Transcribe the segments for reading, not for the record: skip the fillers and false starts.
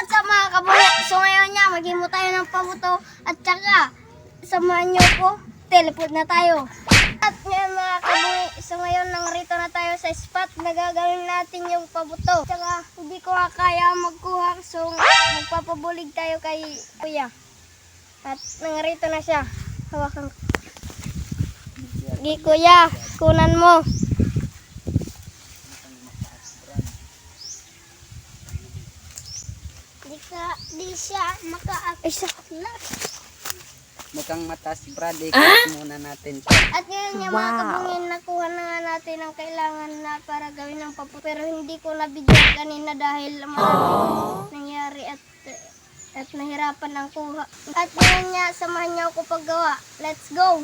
What's up mga kabungi? So ngayon niya, maghimo tayo ng pabuto at saka samahan niyo ko, teleport na tayo. At ngayon mga kabungi, so ngayon nangrito na tayo sa spot na gagawin natin yung pabuto. Tsaka hindi ko kaya magkuha, so magpapabulig tayo kay kuya. At nangrito na siya. Hawakan ko. Sige kuya, kunan mo. Di siya maka-aklat. Mukhang matas, Brad. Ikot muna natin siya. At ngayon nga mga kabungin, nakuha na nga natin ang kailangan na para gawin ng paputo. Pero hindi ko na-video kanina dahil maraming nangyari at nahirapan ang kuha. At ngayon nga, samahan niyo ako paggawa. Let's go!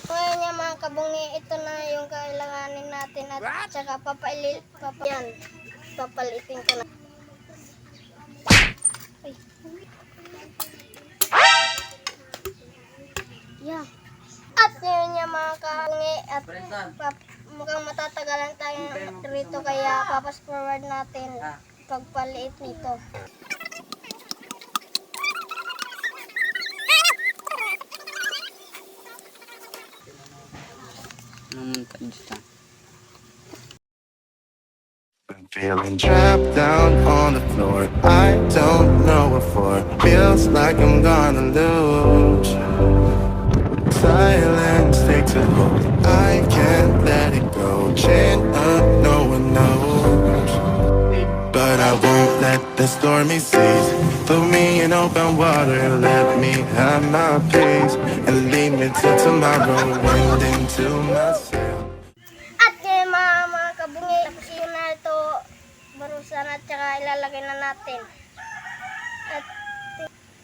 Ngayon nga mga kabungi, ito na yung kailanganin natin at saka papalitin ko na. Yeah. At ngayon nga mga kabungi at mukhang matatagalan tayo rito kaya papas forward natin pagpaliit nito. I'm feeling trapped down on the floor. I don't know what for. Feels like I'm gonna lose. Silence takes a hold. I can't let it go. Chain up, no one knows. But I won't let the stormy seas throw me in open water. Let me have my peace and lead me till tomorrow. Wind into my sail. At ngayon mga kabungi, tapos yun na ito barusan at saka ilalagay na natin. At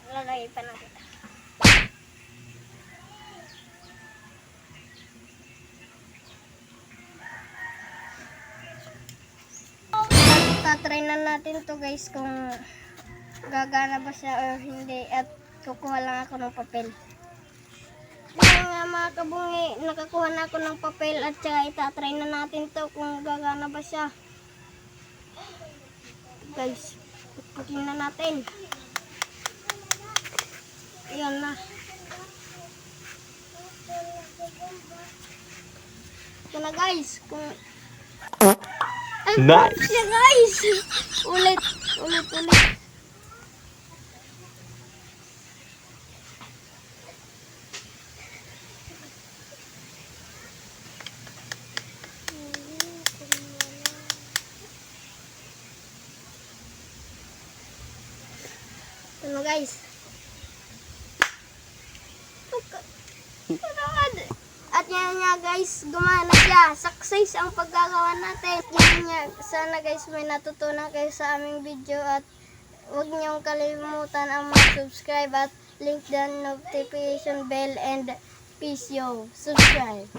ilalagay pa natin. Tatry na natin to guys kung gagana ba siya or hindi at kukuha lang ako ng papel. Kaya nga mga kabungi, nakakuha na ako ng papel at saka itatry na natin to kung gagana ba siya. Guys, pagpakin na natin. Ayan na. Ito na guys. Ay, nice! Siya guys! Ulit. Ano guys? At yan nga guys, gumana siya. Success ang paggagawa natin. Yan nga, sana guys may natutunan kayo sa aming video at huwag niyong kalimutan ang mag-subscribe at link the notification bell and peace yo. Subscribe.